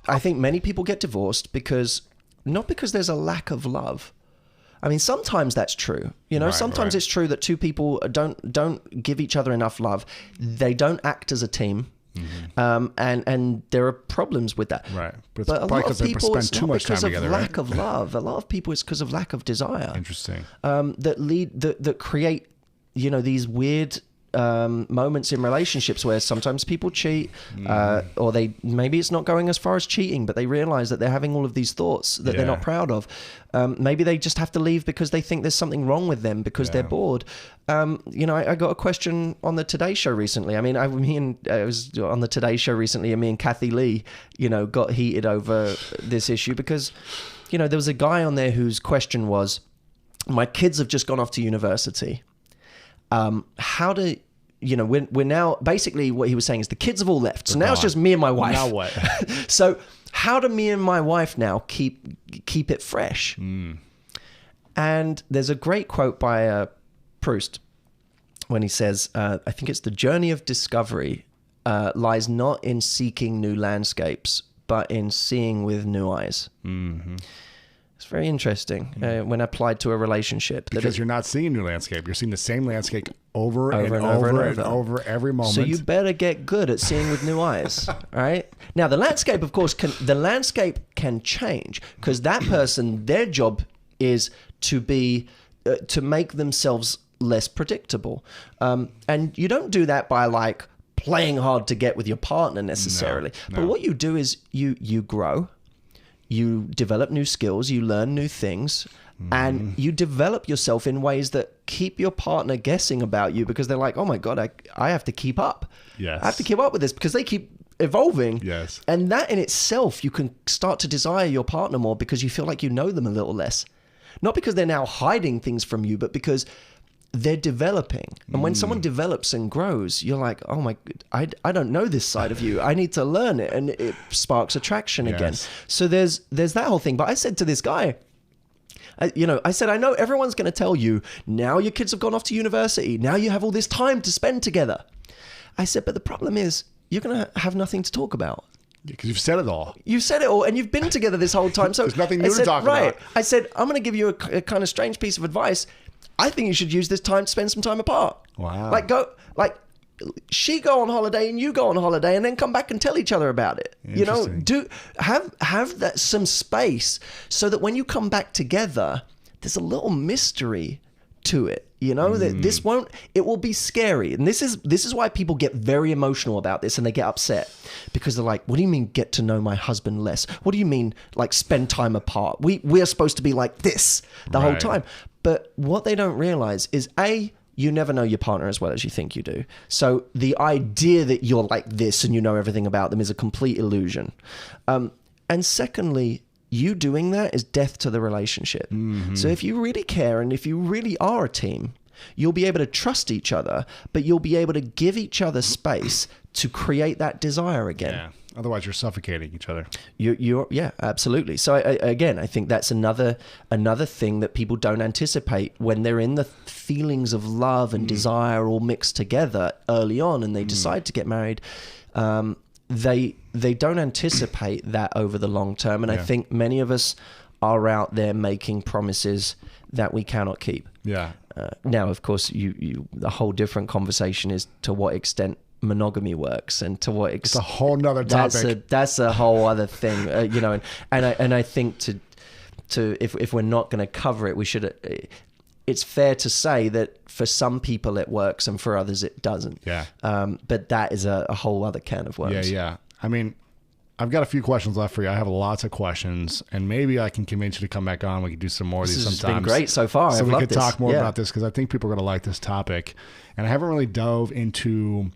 I think many people get divorced not because there's a lack of love. I mean, sometimes that's true. You know, sometimes it's true that two people don't give each other enough love. They don't act as a team. And there are problems with that. Right. But a lot of people, it's not because of lack of love. A lot of people, it's because of lack of desire. Interesting. That create, you know, these weird moments in relationships where sometimes people cheat, or maybe it's not going as far as cheating, but they realize that they're having all of these thoughts that they're not proud of. Maybe they just have to leave because they think there's something wrong with them because they're bored. You know, I got a question on the Today Show recently. I mean, I was on the Today Show recently, and me and Kathy Lee, you know, got heated over this issue because, you know, there was a guy on there whose question was, my kids have just gone off to university. How do, you know, we're now, basically what he was saying is the kids have all left. So now it's just me and my wife. Now what? So how do me and my wife now keep it fresh? And there's a great quote by Proust when he says, I think it's the journey of discovery lies not in seeking new landscapes, but in seeing with new eyes. It's very interesting when applied to a relationship. Because you're not seeing a new landscape. You're seeing the same landscape over and over every moment. So you better get good at seeing with new eyes, right? Now, the landscape, of course, can change because that person, their job is to be, to make themselves less predictable. And you don't do that by like playing hard to get with your partner necessarily. No. But what you do is you grow. You develop new skills, you learn new things, and you develop yourself in ways that keep your partner guessing about you because they're like, oh my God, I have to keep up. Yes. I have to keep up with this because they keep evolving. Yes. And that in itself, you can start to desire your partner more because you feel like you know them a little less. Not because they're now hiding things from you, but because they're developing. And when someone develops and grows, you're like, oh my, I don't know this side of you. I need to learn it. And it sparks attraction again. So there's that whole thing. But I said to this guy, I said, I know everyone's going to tell you, now your kids have gone off to university. Now you have all this time to spend together. I said, but the problem is you're going to have nothing to talk about. Because you've said it all. You've said it all, and you've been together this whole time. So there's nothing new to talk about. I said, I'm going to give you a kind of strange piece of advice. I think you should use this time to spend some time apart. Wow. She go on holiday and you go on holiday and then come back and tell each other about it. You know, have that some space so that when you come back together, there's a little mystery to it. You know, that it will be scary. And this is why people get very emotional about this and they get upset because they're like, what do you mean get to know my husband less? What do you mean like spend time apart? We're supposed to be like this the whole time. But what they don't realize is you never know your partner as well as you think you do. So the idea that you're like this and you know everything about them is a complete illusion. And secondly, you doing that is death to the relationship. So if you really care and if you really are a team, you'll be able to trust each other, but you'll be able to give each other space to create that desire again. Yeah. Otherwise, you're suffocating each other. Yeah, absolutely. So I think that's another thing that people don't anticipate when they're in the feelings of love and desire all mixed together early on, and they decide to get married. They don't anticipate that over the long term, and I think many of us are out there making promises that we cannot keep. Yeah. Now, of course, the whole different conversation is to what extent monogamy works and to what extent. It's a whole nother topic. That's a whole other thing, you know. And I think if we're not going to cover it, we should. It's fair to say that for some people it works and for others it doesn't. Yeah. But that is a whole other can of worms. Yeah. I mean, I've got a few questions left for you. I have lots of questions, and maybe I can convince you to come back on. We could do some more of these sometime. This has been great so far. So we could talk more about this because I think people are going to like this topic. And I haven't really dove into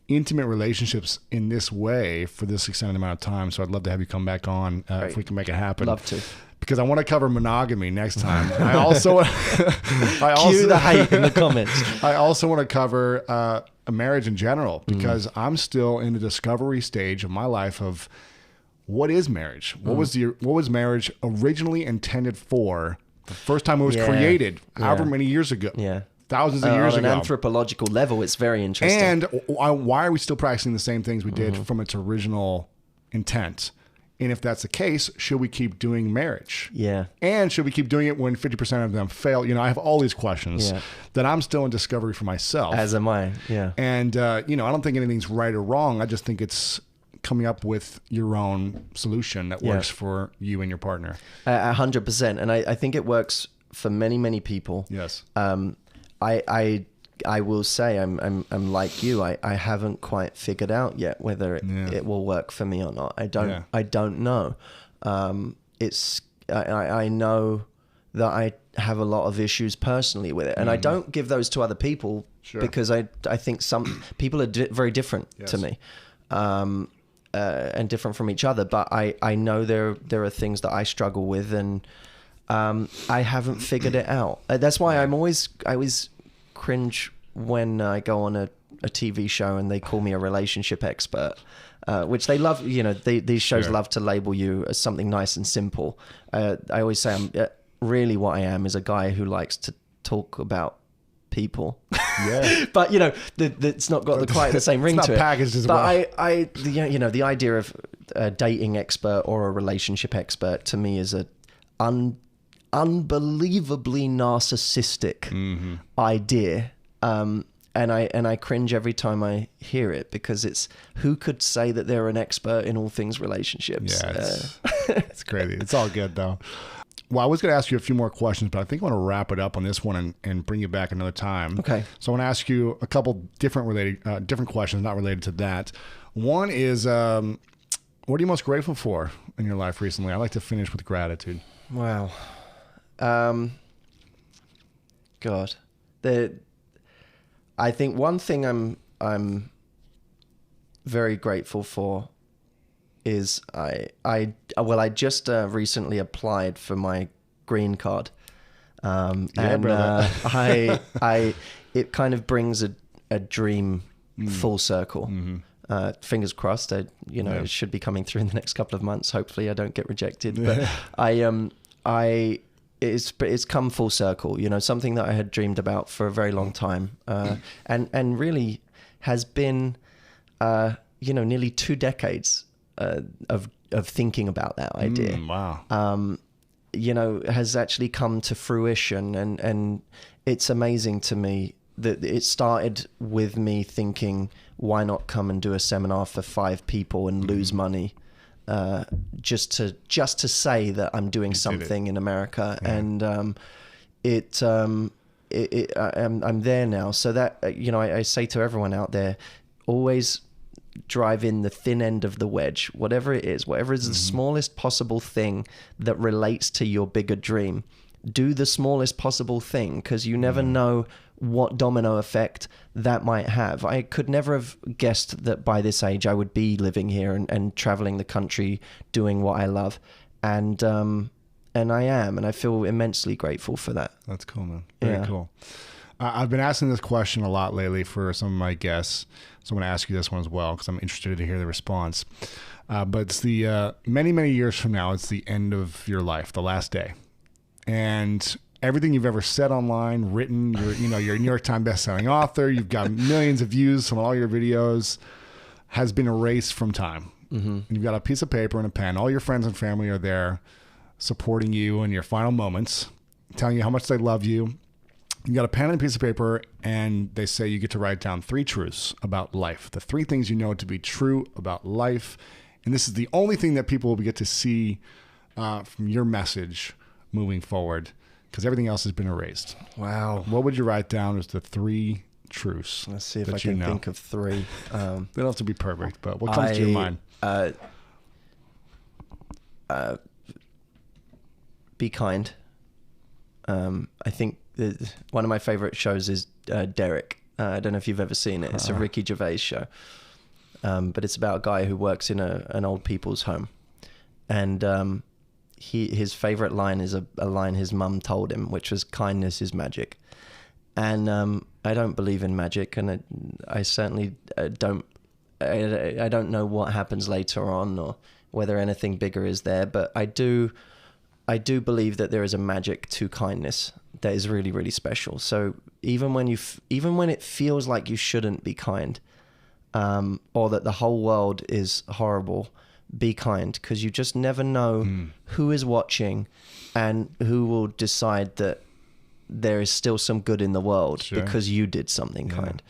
intimate relationships in this way for this extended amount of time. So I'd love to have you come back on if we can make it happen. Love to. Because I want to cover monogamy next time. I also cue the hate in the comments. I also want to cover a marriage in general because I'm still in the discovery stage of my life of what is marriage? What was marriage originally intended for? The first time it was created, however many years ago. Yeah. Thousands of years ago. On an anthropological level, it's very interesting. And why are we still practicing the same things we did from its original intent? And if that's the case, should we keep doing marriage? Yeah. And should we keep doing it when 50% of them fail? You know, I have all these questions Yeah. that I'm still in discovery for myself. As am I. Yeah. And, you know, I don't think anything's right or wrong. I just think it's coming up with your own solution that works for you and your partner. 100%. And I think it works for many, many people. Yes. I will say I'm like you. I haven't quite figured out yet whether it will work for me or not. I don't know. I know that I have a lot of issues personally with it, and I don't give those to other people because I think some people are very different to me. And different from each other, but I know there are things that I struggle with, and I haven't figured it out. That's why I always cringe when I go on a TV show and they call me a relationship expert, which they love. You know, these shows love to label you as something nice and simple. I always say really what I am is a guy who likes to talk about people. Yeah. But you know, it's not got quite the same ring to it. It's not packaged as well. But you know, the idea of a dating expert or a relationship expert to me is a unbelievably narcissistic idea. And I cringe every time I hear it, because it's, who could say that they're an expert in all things relationships? Yeah, it's crazy. It's all good though. Well, I was going to ask you a few more questions, but I think I want to wrap it up on this one and bring you back another time. Okay. So I want to ask you a couple different questions, not related to that. One is, what are you most grateful for in your life recently? I like to finish with gratitude. Wow. God, I think one thing I'm very grateful for is I just recently applied for my green card, and it kind of brings a dream full circle. Fingers crossed. It should be coming through in the next couple of months. Hopefully, I don't get rejected. But it's come full circle. You know, something that I had dreamed about for a very long time, and really has been, nearly 2 decades of thinking about that idea. Wow. Has actually come to fruition, and it's amazing to me that it started with me thinking, why not come and do a seminar for 5 people and lose money, just to say that I'm doing something in America. Yeah. And I'm there now. So that, I say to everyone out there, always drive in the thin end of the wedge, whatever it is, whatever is the smallest possible thing that relates to your bigger dream. Do the smallest possible thing, because you never know what domino effect that might have. I could never have guessed that by this age I would be living here and traveling the country doing what I love. And I am, and I feel immensely grateful for that. That's cool, man. Very cool. I've been asking this question a lot lately for some of my guests, so I'm going to ask you this one as well, because I'm interested to hear the response. But it's the many, many years from now, it's the end of your life, the last day. And everything you've ever said online, written, you're a New York Times bestselling author, you've got millions of views from all your videos, has been erased from time. And you've got a piece of paper and a pen. All your friends and family are there supporting you in your final moments, telling you how much they love you. You got a pen and a piece of paper, and they say you get to write down 3 truths about life. The 3 things you know to be true about life. And this is the only thing that people will get to see from your message moving forward, because everything else has been erased. Wow. What would you write down as the 3 truths? Let's see if I can think of 3. They don't have to be perfect, but what comes to your mind? Be kind. I think one of my favorite shows is Derek. I don't know if you've ever seen it. It's a Ricky Gervais show. But it's about a guy who works in an old people's home. And his favorite line is a line his mum told him, which was, kindness is magic. And I don't believe in magic, and I certainly don't. I don't know what happens later on or whether anything bigger is there, but I do believe that there is a magic to kindness that is really, really special. So even when it feels like you shouldn't be kind, or that the whole world is horrible, be kind, because you just never know who is watching and who will decide that there is still some good in the world because you did something kind.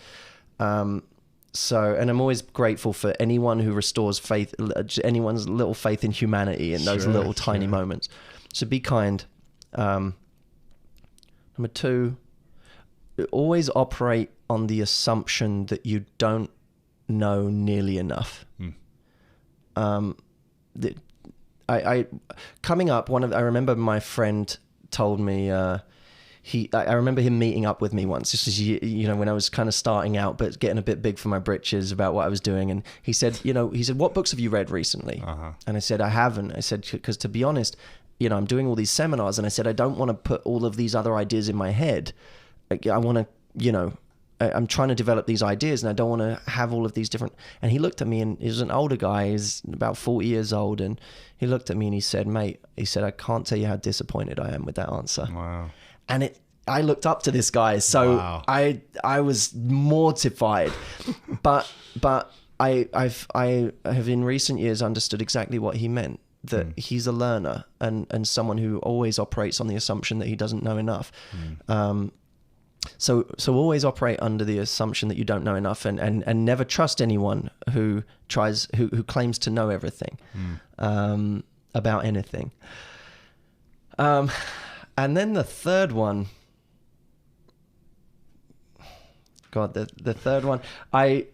So, and I'm always grateful for anyone who restores faith, anyone's little faith in humanity in those little tiny moments. So be kind. Number 2, always operate on the assumption that you don't know nearly enough. Coming up, I remember my friend told me, I remember him meeting up with me once. This was, when I was kind of starting out, but getting a bit big for my britches about what I was doing. And he said, what books have you read recently? And I said, I haven't. I said, because to be honest, I'm doing all these seminars, and I said, I don't want to put all of these other ideas in my head. I want to, I'm trying to develop these ideas, and I don't want to have all of these different. And he looked at me, and he was an older guy. He's about 40 years old. And he looked at me and he said, mate, I can't tell you how disappointed I am with that answer. Wow. And I looked up to this guy, so I was mortified, but I have in recent years understood exactly what he meant, that he's a learner and someone who always operates on the assumption that he doesn't know enough. So always operate under the assumption that you don't know enough, and never trust anyone who claims to know everything about anything. And then the third one, God, the third one, I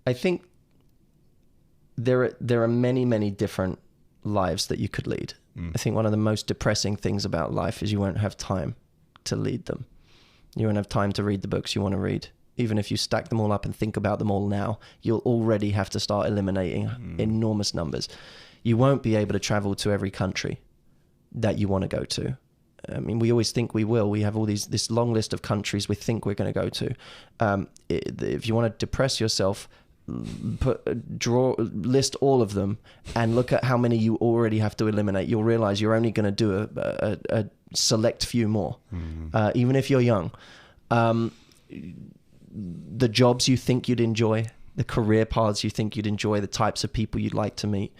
think there are many, many different lives that you could lead. I think one of the most depressing things about life is you won't have time to lead them. You won't have time to read the books you want to read. Even if you stack them all up and think about them all now, you'll already have to start eliminating enormous numbers. You won't be able to travel to every country that you want to go to. I mean, we always think we will. We have all this long list of countries we think we're going to go to. If you want to depress yourself, list all of them and look at how many you already have to eliminate. You'll realize you're only going to do a select few more, even if you're young. The jobs you think you'd enjoy, the career paths you think you'd enjoy, the types of people you'd like to meet.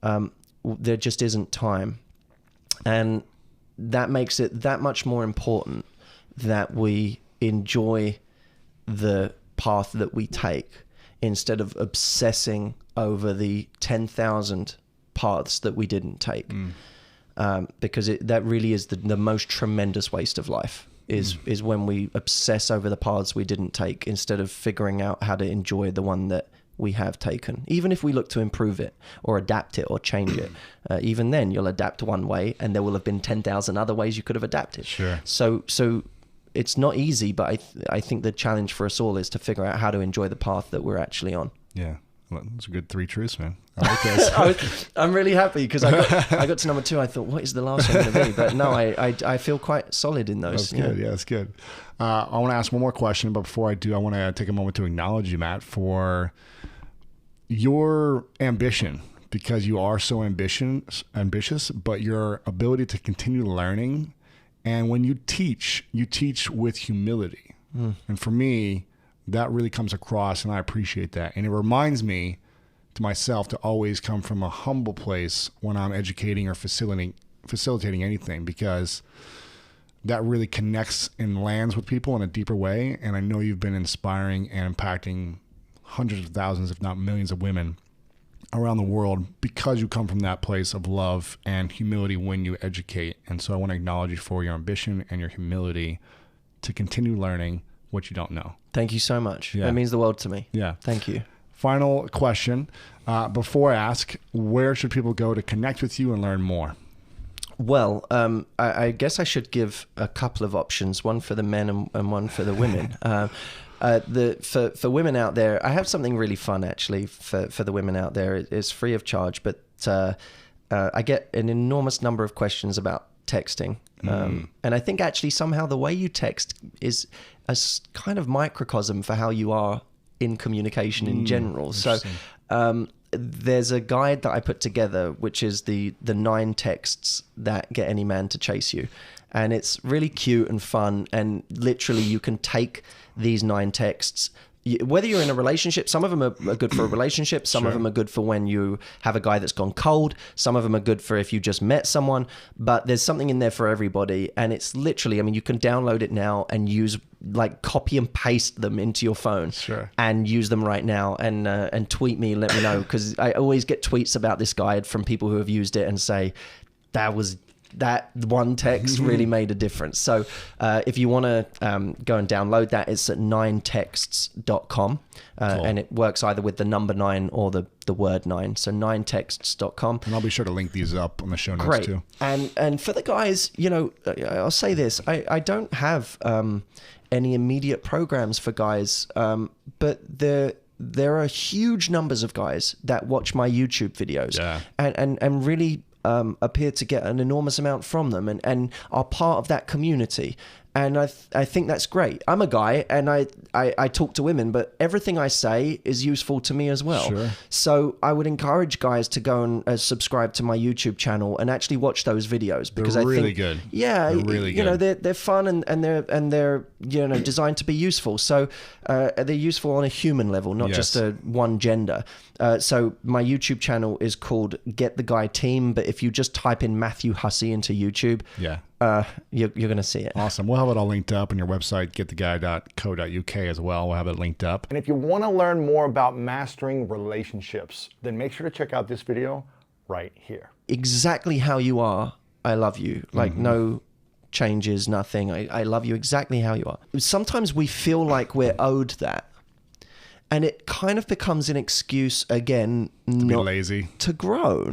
There just isn't time. And that makes it that much more important that we enjoy the path that we take instead of obsessing over the 10,000 paths that we didn't take. Because that really is the most tremendous waste of life. Is when we obsess over the paths we didn't take instead of figuring out how to enjoy the one that we have taken. Even if we look to improve it or adapt it or change it, even then you'll adapt one way and there will have been 10,000 other ways you could have adapted. Sure. So it's not easy, but I think the challenge for us all is to figure out how to enjoy the path that we're actually on. Yeah. Well, that's a good 3 truths, man. I like this. I'm really happy because I got to number 2. I thought, what is the last one going to be? But no, I feel quite solid in those. That's good. Yeah, that's good. I want to ask one more question, but before I do, I want to take a moment to acknowledge you, Matt, for your ambition, because you are so ambitious, but your ability to continue learning. And when you teach with humility. And for me, that really comes across, and I appreciate that. And it reminds me to myself to always come from a humble place when I'm educating or facilitating anything, because that really connects and lands with people in a deeper way. And I know you've been inspiring and impacting hundreds of thousands, if not millions of women around the world because you come from that place of love and humility when you educate. And so I want to acknowledge you for your ambition and your humility to continue learning what you don't know. Thank you so much. Yeah. That means the world to me. Yeah. Thank you. Final question. Before I ask, where should people go to connect with you and learn more? Well, I guess I should give a couple of options, one for the men and one for the women. For women out there, I have something really fun actually for the women out there. It's free of charge, but I get an enormous number of questions about texting. And I think actually somehow the way you text is a kind of microcosm for how you are in communication in general. So there's a guide that I put together, which is the 9 texts that get any man to chase you. And it's really cute and fun. And literally you can take these 9 texts, whether you're in a relationship, some of them are good for a relationship. Some of them are good for when you have a guy that's gone cold. Some of them are good for if you just met someone. But there's something in there for everybody. And it's literally, I mean, you can download it now and use, like, copy and paste them into your phone. And use them right now, and tweet me, let me know, because I always get tweets about this guide from people who have used it and say that one text really made a difference. So if you want to go and download that, it's at 9texts.com. And it works either with the number 9 or the word 9. So 9texts.com. And I'll be sure to link these up on the show notes too. And for the guys, you know, I'll say this, I don't have any immediate programs for guys, but there are huge numbers of guys that watch my YouTube videos and really appear to get an enormous amount from them and are part of that community. And I think that's great. I'm a guy and I talk to women, but everything I say is useful to me as well. So I would encourage guys to go and subscribe to my YouTube channel and actually watch those videos, because they're I really think, good. Yeah, they're really good. You know, they're fun and they're you know, designed to be useful. So they're useful on a human level, not just one gender. So my YouTube channel is called Get the Guy Team, but if you just type in Matthew Hussey into YouTube, you're going to see it. Awesome. We'll have it all linked up on your website, gettheguy.co.uk as well. We'll have it linked up. And if you want to learn more about mastering relationships, then make sure to check out this video right here. Exactly how you are, I love you. Like no changes, nothing. I love you exactly how you are. Sometimes we feel like we're owed that. And it kind of becomes an excuse again to be lazy, to grow.